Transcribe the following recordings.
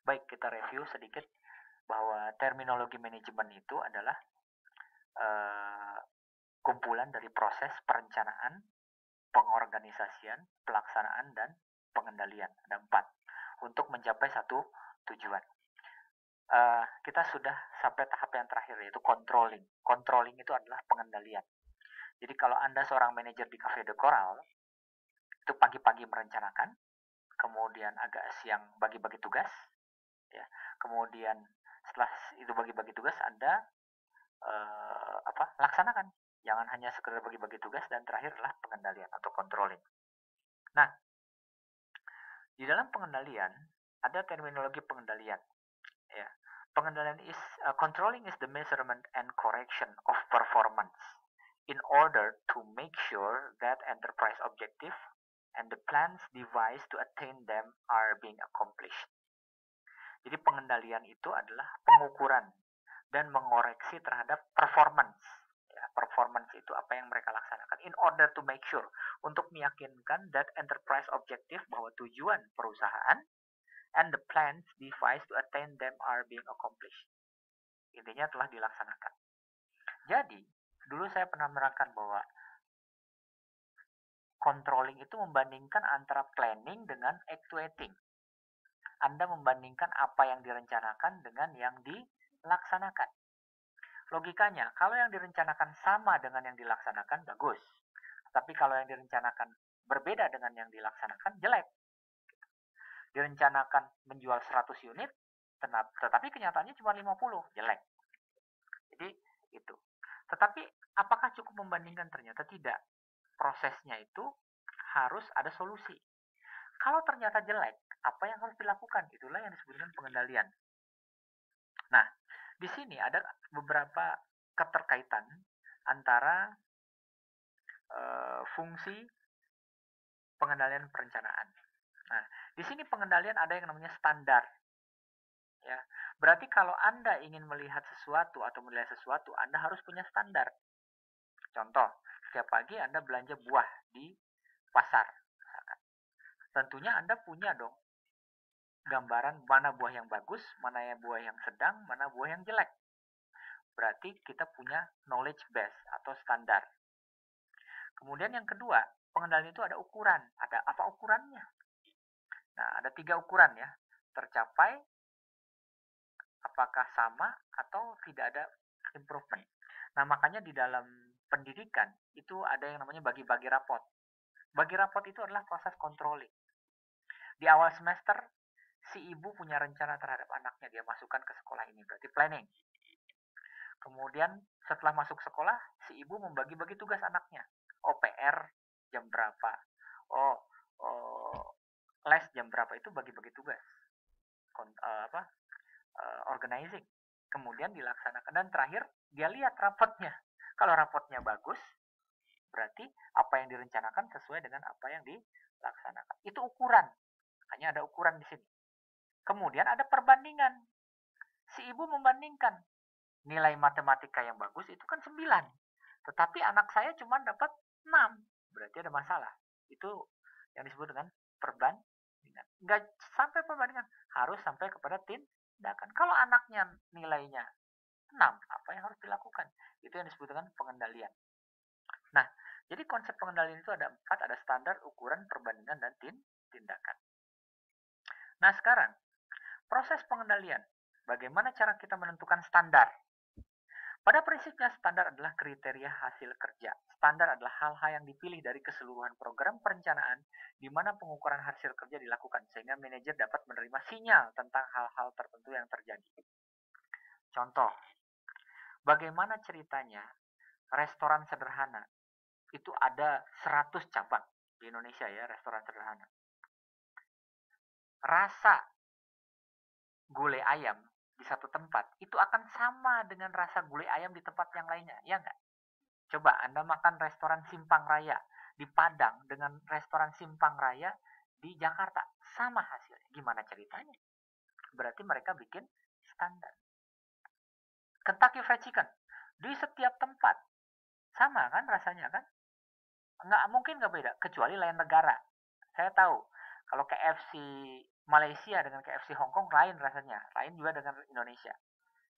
Baik, kita review sedikit bahwa terminologi manajemen itu adalah kumpulan dari proses perencanaan, pengorganisasian, pelaksanaan, dan pengendalian. Ada 4 untuk mencapai satu tujuan. Kita sudah sampai tahap yang terakhir, yaitu controlling. Controlling itu adalah pengendalian. Jadi kalau Anda seorang manajer di Cafe de Coral, itu pagi-pagi merencanakan, kemudian agak siang bagi-bagi tugas, ya. Kemudian setelah itu bagi-bagi tugas, Anda laksanakan. Jangan hanya sekedar bagi-bagi tugas, dan terakhir adalah pengendalian atau controlling. Nah, di dalam pengendalian ada terminologi pengendalian. Ya, pengendalian is controlling is the measurement and correction of performance in order to make sure that enterprise objective and the plans devised to attain them are being accomplished. Jadi pengendalian itu adalah pengukuran dan mengoreksi terhadap performance. Ya, performance itu apa yang mereka laksanakan in order to make sure, untuk meyakinkan that enterprise objective, bahwa tujuan perusahaan and the plans devised to attain them are being accomplished. Intinya telah dilaksanakan. Jadi, dulu saya pernah menerangkan bahwa controlling itu membandingkan antara planning dengan actuating. Anda membandingkan apa yang direncanakan dengan yang dilaksanakan. Logikanya, kalau yang direncanakan sama dengan yang dilaksanakan, bagus. Tapi kalau yang direncanakan berbeda dengan yang dilaksanakan, jelek. Direncanakan menjual 100 unit, tetapi kenyataannya cuma 50, jelek. Jadi itu. Tetapi apakah cukup membandingkan? Ternyata tidak. Prosesnya itu harus ada solusi. Kalau ternyata jelek, apa yang harus dilakukan? Itulah yang disebutkan pengendalian. Nah, di sini ada beberapa keterkaitan antara fungsi pengendalian perencanaan. Nah, di sini pengendalian ada yang namanya standar. Ya, berarti kalau Anda ingin melihat sesuatu atau menilai sesuatu, Anda harus punya standar. Contoh, setiap pagi Anda belanja buah di pasar. Tentunya Anda punya dong gambaran mana buah yang bagus, mana buah yang sedang, mana buah yang jelek. Berarti kita punya knowledge base atau standar. Kemudian yang kedua, pengendalian itu ada ukuran. Ada apa ukurannya? Nah, ada 3 ukuran ya. Tercapai, apakah sama, atau tidak ada improvement. Nah, makanya di dalam pendidikan itu ada yang namanya bagi-bagi rapot. Bagi rapot itu adalah proses controlling. Di awal semester, si ibu punya rencana terhadap anaknya, dia masukkan ke sekolah ini, berarti planning. Kemudian setelah masuk sekolah, si ibu membagi-bagi tugas anaknya. PR jam berapa? Les jam berapa? Itu bagi-bagi tugas. Organizing. Kemudian dilaksanakan, dan terakhir dia lihat rapotnya. Kalau rapotnya bagus, berarti apa yang direncanakan sesuai dengan apa yang dilaksanakan. Itu ukuran. Hanya ada ukuran di sini. Kemudian ada perbandingan. Si ibu membandingkan. Nilai matematika yang bagus itu kan 9. Tetapi anak saya cuma dapat 6. Berarti ada masalah. Itu yang disebut dengan perbandingan. Nggak sampai perbandingan. Harus sampai kepada tindakan. Kalau anaknya nilainya 6, apa yang harus dilakukan? Itu yang disebut dengan pengendalian. Nah, jadi konsep pengendalian itu ada 4, ada standar, ukuran, perbandingan, dan tindakan. Nah, sekarang proses pengendalian. Bagaimana cara kita menentukan standar? Pada prinsipnya, standar adalah kriteria hasil kerja. Standar adalah hal-hal yang dipilih dari keseluruhan program perencanaan di mana pengukuran hasil kerja dilakukan, sehingga manajer dapat menerima sinyal tentang hal-hal tertentu yang terjadi. Contoh, bagaimana ceritanya restoran sederhana itu ada 100 cabang di Indonesia ya, restoran sederhana. Rasa gulai ayam di satu tempat itu akan sama dengan rasa gulai ayam di tempat yang lainnya, ya nggak? Coba Anda makan restoran Simpang Raya di Padang dengan restoran Simpang Raya di Jakarta, sama hasilnya. Gimana ceritanya? Berarti mereka bikin standar. Kentucky Fried Chicken di setiap tempat sama kan rasanya kan? Nggak mungkin nggak beda, kecuali lain negara. Saya tahu kalau KFC Malaysia dengan KFC Hong Kong lain rasanya, lain juga dengan Indonesia.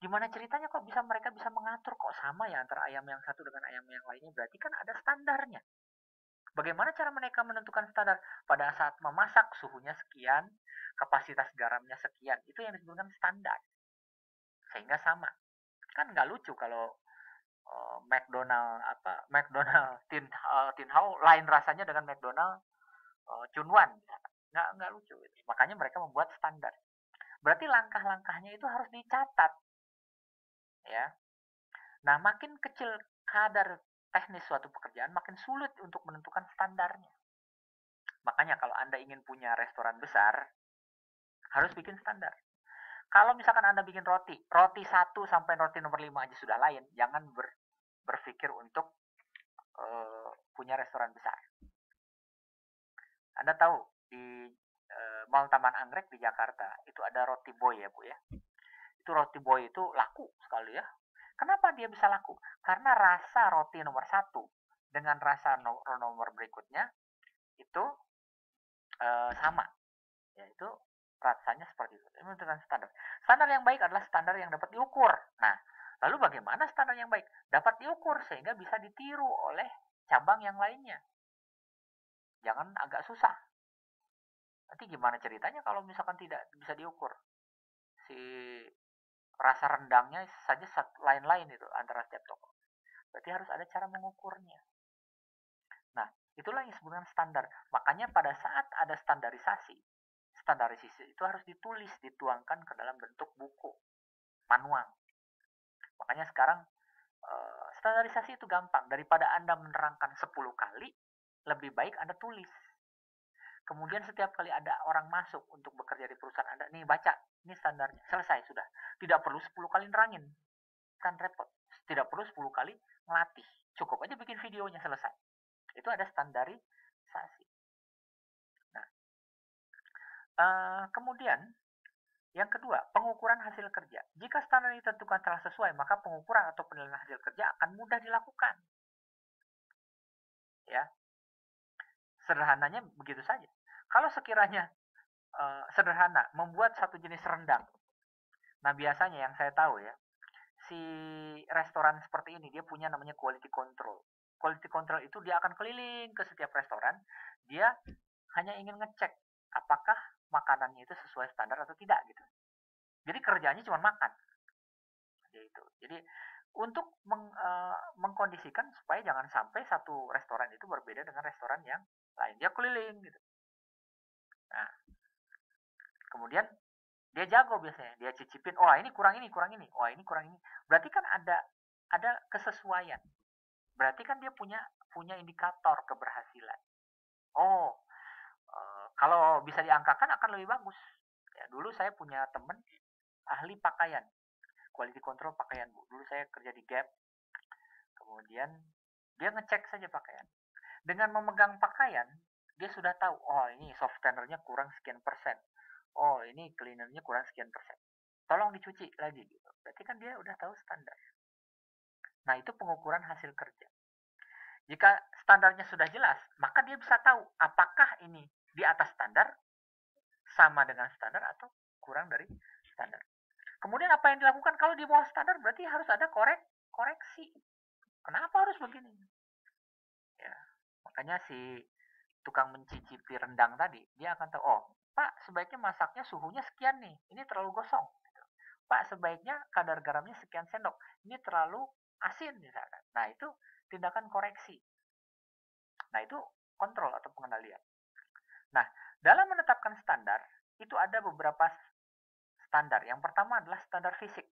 Gimana ceritanya kok mereka bisa mengatur kok sama ya antara ayam yang satu dengan ayam yang lainnya? Berarti kan ada standarnya. Bagaimana cara mereka menentukan standar? Pada saat memasak suhunya sekian, kapasitas garamnya sekian, itu yang disebutkan standar. Sehingga sama. Kan nggak lucu kalau McDonald Tin Hau lain rasanya dengan McDonald Chunwan. Nggak lucu. Makanya mereka membuat standar. Berarti langkah-langkahnya itu harus dicatat, ya. Nah, makin kecil kadar teknis suatu pekerjaan, makin sulit untuk menentukan standarnya. Makanya kalau Anda ingin punya restoran besar, harus bikin standar. Kalau misalkan Anda bikin roti 1 sampai roti nomor 5 aja sudah lain, jangan berpikir untuk punya restoran besar. Anda tahu di Mall Taman Anggrek di Jakarta itu ada roti boy ya Bu ya. Itu roti boy itu laku sekali ya. Kenapa dia bisa laku? Karena rasa roti nomor 1 dengan rasa nomor berikutnya itu sama, yaitu rasanya seperti itu. Ini menentukan standar. Standar yang baik adalah standar yang dapat diukur. Nah, lalu bagaimana standar yang baik? Dapat diukur sehingga bisa ditiru oleh cabang yang lainnya. Jangan agak susah. Nanti gimana ceritanya kalau misalkan tidak bisa diukur? Si rasa rendangnya saja lain-lain itu antara setiap toko. Berarti harus ada cara mengukurnya. Nah, itulah yang disebutkan standar. Makanya pada saat ada standarisasi itu harus ditulis, dituangkan ke dalam bentuk buku, manual. Makanya sekarang standarisasi itu gampang. Daripada Anda menerangkan 10 kali, lebih baik Anda tulis. Kemudian setiap kali ada orang masuk untuk bekerja di perusahaan Anda, nih baca, ini standarnya, selesai sudah. Tidak perlu 10 kali nerangin, kan repot. Tidak perlu 10 kali ngelatih, cukup aja bikin videonya selesai. Itu ada standarisasi. Nah, kemudian yang kedua, pengukuran hasil kerja. Jika standar ditentukan telah sesuai, maka pengukuran atau penilaian hasil kerja akan mudah dilakukan. Ya, sederhananya begitu saja. Kalau sekiranya sederhana, membuat satu jenis rendang. Nah, biasanya yang saya tahu ya, si restoran seperti ini dia punya namanya quality control. Quality control itu dia akan keliling ke setiap restoran, dia hanya ingin ngecek apakah makanannya itu sesuai standar atau tidak gitu. Jadi kerjanya cuma makan. Jadi untuk mengkondisikan supaya jangan sampai satu restoran itu berbeda dengan restoran yang lain. Dia keliling gitu. Nah, kemudian dia jago biasanya. Dia cicipin, oh ini kurang ini, oh ini kurang ini. Berarti kan ada kesesuaian. Berarti kan dia punya indikator keberhasilan. Oh, kalau bisa diangkakan akan lebih bagus. Ya, dulu saya punya teman ahli pakaian, quality control pakaian Bu. Dulu saya kerja di Gap. Kemudian dia ngecek saja pakaian. Dengan memegang pakaian, dia sudah tahu, oh ini soft tannernya kurang sekian persen. Oh ini cleanernya kurang sekian persen. Tolong dicuci lagi gitu. Berarti kan dia udah tahu standar. Nah, itu pengukuran hasil kerja. Jika standarnya sudah jelas, maka dia bisa tahu apakah ini di atas standar, sama dengan standar, atau kurang dari standar. Kemudian apa yang dilakukan kalau di bawah standar? Berarti harus ada koreksi. Kenapa harus begini? Ya, makanya si tukang mencicipi rendang tadi, dia akan tahu, oh, Pak, sebaiknya masaknya suhunya sekian nih, ini terlalu gosong. Pak, sebaiknya kadar garamnya sekian sendok, ini terlalu asin misalkan. Nah, itu tindakan koreksi. Nah, itu kontrol atau pengendalian. Nah, dalam menetapkan standar, itu ada beberapa standar. Yang pertama adalah standar fisik.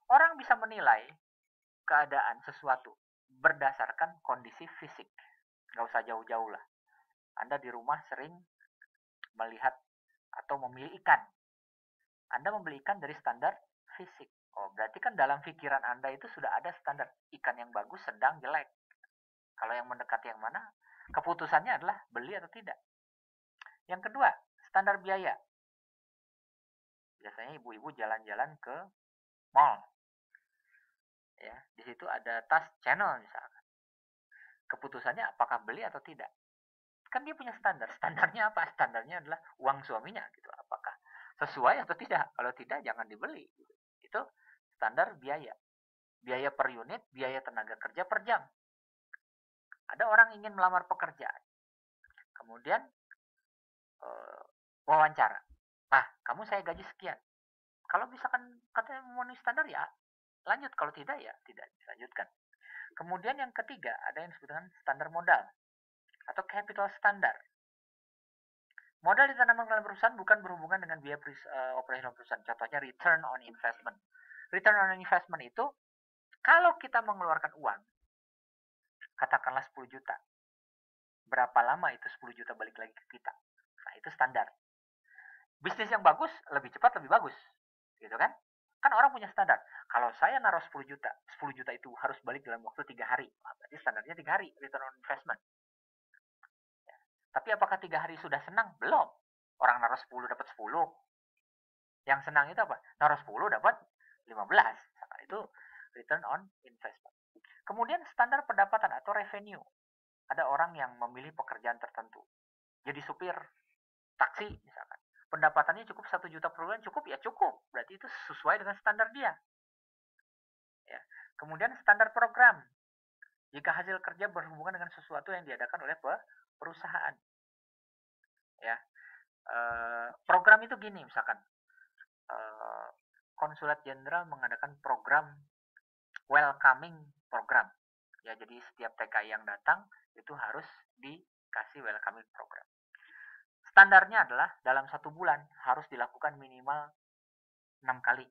Orang bisa menilai keadaan sesuatu berdasarkan kondisi fisik. Nggak usah jauh-jauh lah. Anda di rumah sering melihat atau memilih ikan. Anda membeli ikan dari standar fisik. Oh, berarti kan dalam pikiran Anda itu sudah ada standar ikan yang bagus, sedang, jelek. Kalau yang mendekati yang mana, keputusannya adalah beli atau tidak. Yang kedua, standar biaya. Biasanya ibu-ibu jalan-jalan ke mall. Ya, di situ ada tas Channel misalkan. Keputusannya apakah beli atau tidak. Kan dia punya standar. Standarnya apa? Standarnya adalah uang suaminya gitu. Apakah sesuai atau tidak? Kalau tidak jangan dibeli gitu. Itu standar biaya. Biaya per unit, biaya tenaga kerja per jam. Ada orang ingin melamar pekerjaan. Kemudian wawancara. Nah, kamu saya gaji sekian. Kalau misalkan katanya memenuhi standar ya lanjut, kalau tidak ya tidak dilanjutkan. Kemudian yang ketiga ada yang disebut dengan standar modal atau capital standar. Modal ditanamkan dalam perusahaan bukan berhubungan dengan biaya operasional perusahaan. Contohnya return on investment. Return on investment itu kalau kita mengeluarkan uang, katakanlah 10 juta. Berapa lama itu 10 juta balik lagi ke kita? Nah, itu standar. Bisnis yang bagus, lebih cepat, lebih bagus. Gitu kan? Kan orang punya standar. Kalau saya naruh 10 juta, 10 juta itu harus balik dalam waktu 3 hari. Nah, berarti standarnya 3 hari, return on investment. Ya. Tapi apakah 3 hari sudah senang? Belum. Orang naruh 10 dapat 10. Yang senang itu apa? Naruh 10 dapat 15. Nah, itu return on investment. Kemudian standar pendapatan atau revenue. Ada orang yang memilih pekerjaan tertentu. Jadi supir taksi misalkan. Pendapatannya cukup 1 juta per bulan, cukup ya cukup. Berarti itu sesuai dengan standar dia. Ya. Kemudian standar program. Jika hasil kerja berhubungan dengan sesuatu yang diadakan oleh perusahaan. Ya. Program itu gini misalkan. Konsulat Jenderal mengadakan program welcoming program. Ya, jadi setiap TKI yang datang itu harus dikasih welcoming program. Standarnya adalah dalam 1 bulan harus dilakukan minimal 6 kali.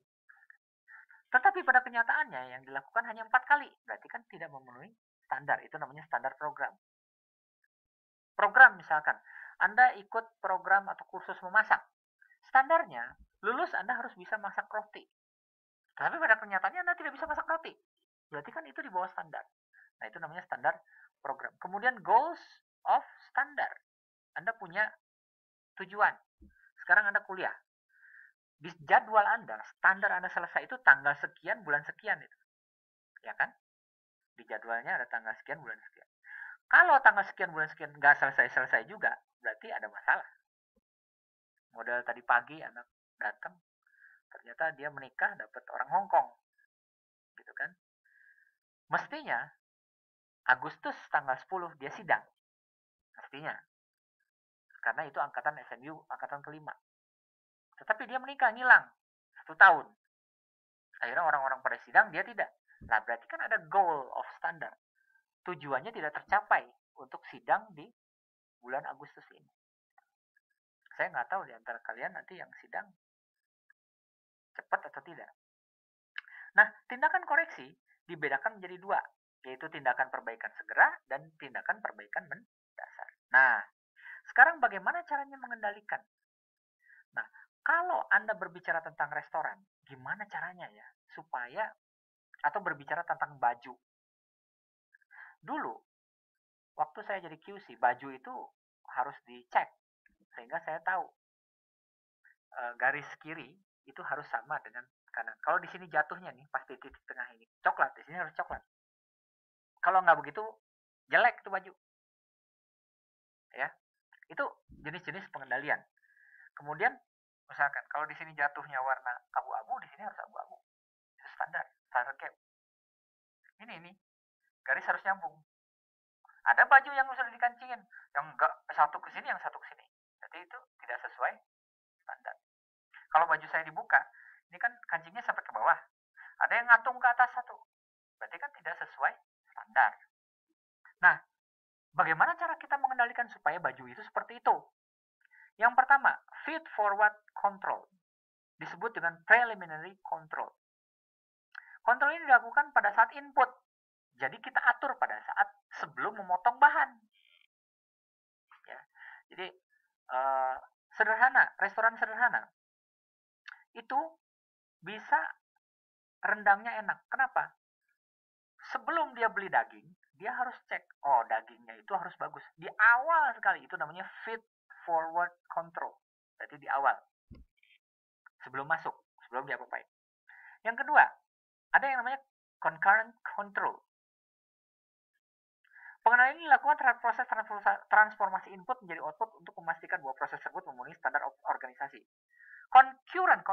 Tetapi pada kenyataannya yang dilakukan hanya 4 kali. Berarti kan tidak memenuhi standar. Itu namanya standar program. Program misalkan, Anda ikut program atau kursus memasak. Standarnya, lulus Anda harus bisa masak roti. Tapi pada kenyataannya Anda tidak bisa masak roti. Berarti kan itu di bawah standar. Nah, itu namanya standar program. Kemudian goals of standar. Anda punya tujuan. Sekarang Anda kuliah. Di jadwal Anda, standar Anda selesai itu tanggal sekian, bulan sekian itu. Ya kan? Di jadwalnya ada tanggal sekian, bulan sekian. Kalau tanggal sekian, bulan sekian nggak selesai-selesai juga, berarti ada masalah. Model tadi pagi anak datang, ternyata dia menikah dapat orang Hong Kong. Gitu kan? Mestinya Agustus tanggal 10 dia sidang. Mestinya. Karena itu angkatan SMU, angkatan kelima. Tetapi dia menikah, ngilang. 1 tahun. Akhirnya orang-orang pada sidang, dia tidak. Nah, berarti kan ada goal of standard. Tujuannya tidak tercapai untuk sidang di bulan Agustus ini. Saya nggak tahu di antara kalian nanti yang sidang cepat atau tidak. Nah, tindakan koreksi dibedakan menjadi 2, yaitu tindakan perbaikan segera dan tindakan perbaikan mendasar. Nah, sekarang bagaimana caranya mengendalikan? Nah, kalau Anda berbicara tentang restoran, gimana caranya ya supaya, atau berbicara tentang baju. Dulu, waktu saya jadi QC, baju itu harus dicek sehingga saya tahu garis kiri itu harus sama dengan kanan. Kalau di sini jatuhnya nih pas di titik tengah ini coklat, di sini harus coklat. Kalau nggak begitu jelek itu baju. Ya, itu jenis-jenis pengendalian. Kemudian misalkan kalau di sini jatuhnya warna abu-abu, di sini harus abu-abu. Itu standar cap. Ini garis harus nyambung. Ada baju yang sudah dikancingin, yang enggak satu ke sini, yang satu ke sini. Jadi itu tidak sesuai standar. Kalau baju saya dibuka, ini kan kancingnya sampai ke bawah. Ada yang ngatung ke atas satu. Berarti kan tidak sesuai standar. Nah, bagaimana cara kita mengendalikan supaya baju itu seperti itu? Yang pertama, feed forward control. Disebut dengan preliminary control. Kontrol ini dilakukan pada saat input. Jadi kita atur pada saat sebelum memotong bahan. Ya. Jadi sederhana, restoran sederhana itu bisa rendangnya enak. Kenapa? Sebelum dia beli daging, dia harus cek, oh dagingnya itu harus bagus. Di awal sekali, itu namanya feed forward control. Jadi di awal. Sebelum masuk, sebelum diapa-apain. Yang kedua, ada yang namanya concurrent control. Pengenalan ini dilakukan terhadap proses transformasi input menjadi output untuk memastikan bahwa proses tersebut memenuhi standar organisasi. Concurrent